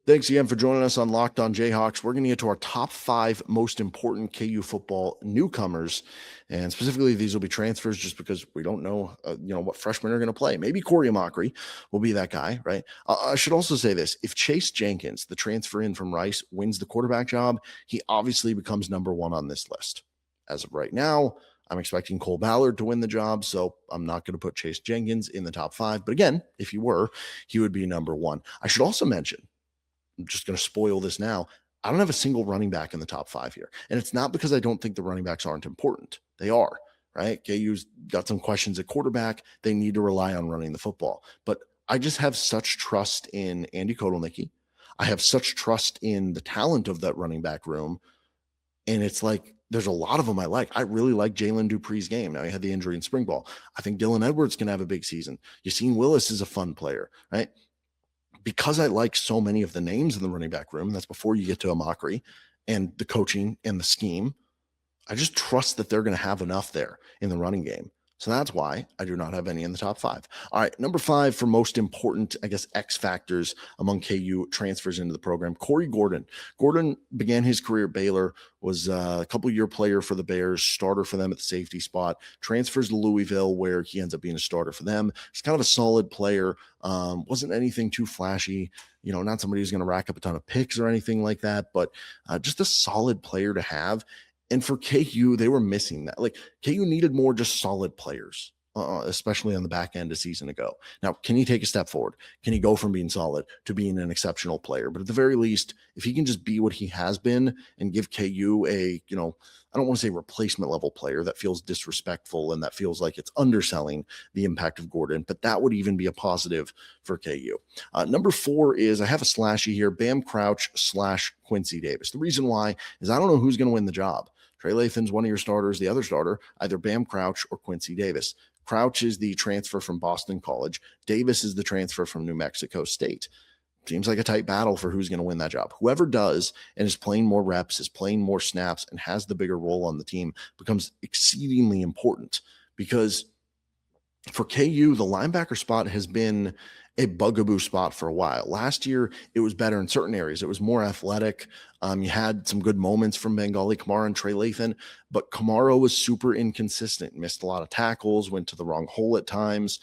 Thanks again for joining us on Locked On Jayhawks. We're going to get to our top 5 most important KU football newcomers, and specifically these will be transfers just because we don't know, what freshmen are going to play. Maybe Corey Amakri will be that guy, right? I should also say this. If Chase Jenkins, the transfer in from Rice, wins the quarterback job, he obviously becomes number 1 on this list. As of right now, I'm expecting Cole Ballard to win the job, so I'm not going to put Chase Jenkins in the top 5. But again, if he were, he would be number 1. I should also mention, I'm just going to spoil this now, I don't have a single running back in the top 5 here. And it's not because I don't think the running backs aren't important. They are, right? KU's got some questions at quarterback. They need to rely on running the football. But I just have such trust in Andy Kotelnicki. I have such trust in the talent of that running back room. And it's like, there's a lot of them I like. I really like Jalen Dupree's game. Now he had the injury in spring ball. I think Dylan Edwards can have a big season. Yassine Willis is a fun player, right? Because I like so many of the names in the running back room, that's before you get to Amakri and the coaching and the scheme, I just trust that they're going to have enough there in the running game. So that's why I do not have any in the top 5. All right, number 5 for most important, X factors among KU transfers into the program, Corey Gordon. Gordon began his career at Baylor, was a couple-year player for the Bears, starter for them at the safety spot, transfers to Louisville where he ends up being a starter for them. He's kind of a solid player, wasn't anything too flashy, not somebody who's going to rack up a ton of picks or anything like that, but just a solid player to have. And for KU, they were missing that. Like, KU needed more just solid players, especially on the back end a season ago. Now, can he take a step forward? Can he go from being solid to being an exceptional player? But at the very least, if he can just be what he has been and give KU a, I don't want to say replacement level player that feels disrespectful and that feels like it's underselling the impact of Gordon, but that would even be a positive for KU. Number 4 is, I have a slashy here, Bam Crouch / Quincy Davis. The reason why is I don't know who's going to win the job. Trey Lathan's one of your starters. The other starter, either Bam Crouch or Quincy Davis. Crouch is the transfer from Boston College. Davis is the transfer from New Mexico State. Seems like a tight battle for who's going to win that job. Whoever does and is playing more reps, is playing more snaps, and has the bigger role on the team becomes exceedingly important, because for KU, the linebacker spot has been a bugaboo spot for a while. Last year, it was better in certain areas. It was more athletic. You had some good moments from Bengali Kamara and Trey Lathan, but Kamara was super inconsistent, missed a lot of tackles, went to the wrong hole at times,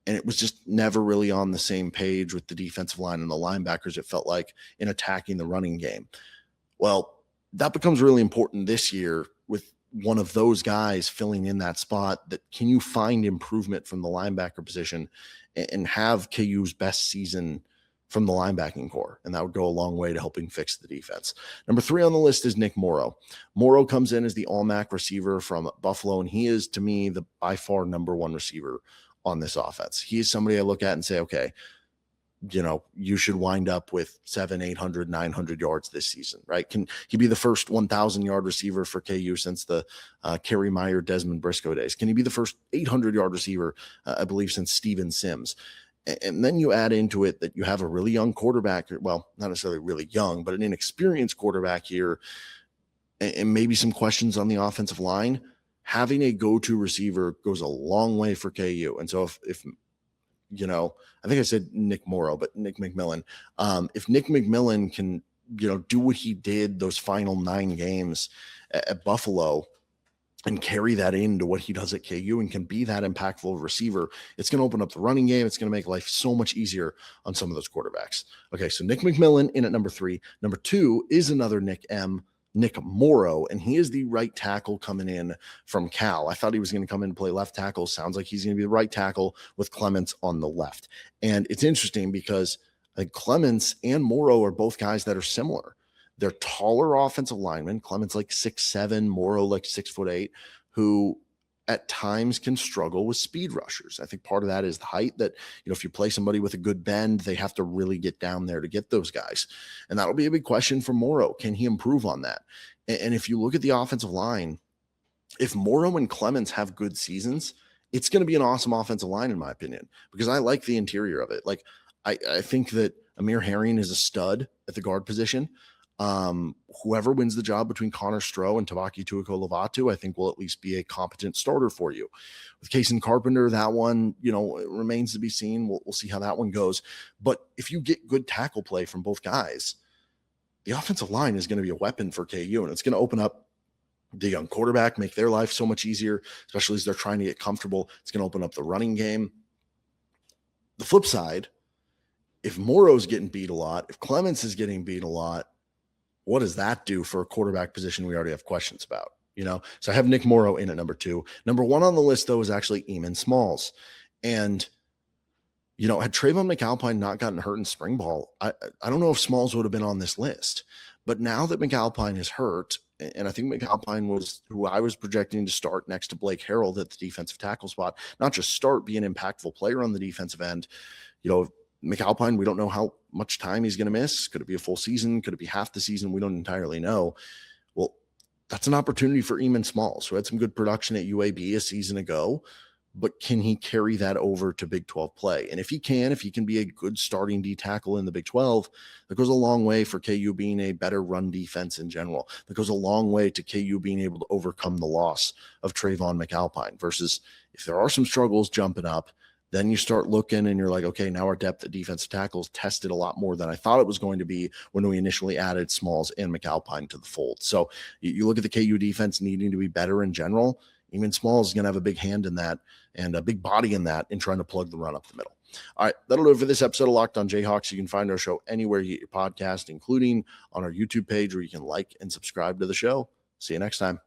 and it was just never really on the same page with the defensive line and the linebackers, it felt like, in attacking the running game. Well, that becomes really important this year with one of those guys filling in that spot. That can you find improvement from the linebacker position and have KU's best season from the linebacking core? And that would go a long way to helping fix the defense. Number 3 on the list is Nick Morrow. Morrow comes in as the all-MAC receiver from Buffalo, and he is, to me, the by far number 1 receiver on this offense. He is somebody I look at and say, okay, you should wind up with 700, 800, 900 yards this season, right? Can he be the first 1,000-yard receiver for KU since the Kerry Meyer, Desmond Briscoe days? Can he be the first 800-yard receiver, I believe, since Steven Sims? And then you add into it that you have a really young quarterback, well, not necessarily really young, but an inexperienced quarterback here, and maybe some questions on the offensive line. Having a go-to receiver goes a long way for KU. And so if I think I said Nick Morrow, but Nik McMillan. If Nik McMillan can, do what he did those final 9 games at Buffalo and carry that into what he does at KU and can be that impactful receiver, it's going to open up the running game. It's going to make life so much easier on some of those quarterbacks. Okay, so Nik McMillan in at number 3. Number 2 is another Nick Morrow, and he is the right tackle coming in from Cal. I thought he was going to come in and play left tackle. Sounds like he's going to be the right tackle with Clements on the left. And it's interesting because Clements and Morrow are both guys that are similar. They're taller offensive linemen. Clements like 6'7", Morrow like 6'8", who at times can struggle with speed rushers. I think part of that is the height, that, if you play somebody with a good bend, they have to really get down there to get those guys. And that'll be a big question for Morrow. Can he improve on that? And if you look at the offensive line, if Morrow and Clements have good seasons, it's going to be an awesome offensive line, in my opinion, because I like the interior of it. Like, I think that Amir Herring is a stud at the guard position. Whoever wins the job between Connor Stroh and Tabaki Tuiko-Lovato, I think will at least be a competent starter for you. With Kason Carpenter, that one, it remains to be seen. We'll see how that one goes. But if you get good tackle play from both guys, the offensive line is going to be a weapon for KU, and it's going to open up the young quarterback, make their life so much easier, especially as they're trying to get comfortable. It's going to open up the running game. The flip side, if Morrow's getting beat a lot, if Clements is getting beat a lot, what does that do for a quarterback position we already have questions about? So I have Nick Morrow in at number 2. Number 1 on the list, though, is actually Eamon Smalls. And, had Trayvon McAlpine not gotten hurt in spring ball, I don't know if Smalls would have been on this list. But now that McAlpine is hurt, and I think McAlpine was who I was projecting to start next to Blake Harrell at the defensive tackle spot, not just start, be an impactful player on the defensive end. McAlpine, we don't know how much time he's going to miss. Could it be a full season? Could it be half the season? We don't entirely know. Well, that's an opportunity for Eamon Smalls, who had some good production at UAB a season ago, but can he carry that over to Big 12 play? And if he can be a good starting D tackle in the Big 12, that goes a long way for KU being a better run defense in general. That goes a long way to KU being able to overcome the loss of Trayvon McAlpine versus if there are some struggles jumping up, then you start looking and you're like, okay, now our depth at defensive tackles tested a lot more than I thought it was going to be when we initially added Smalls and McAlpine to the fold. So you look at the KU defense needing to be better in general. Eamon Smalls is going to have a big hand in that and a big body in that in trying to plug the run up the middle. All right, that'll do it for this episode of Locked on Jayhawks. You can find our show anywhere you get your podcast, including on our YouTube page where you can like and subscribe to the show. See you next time.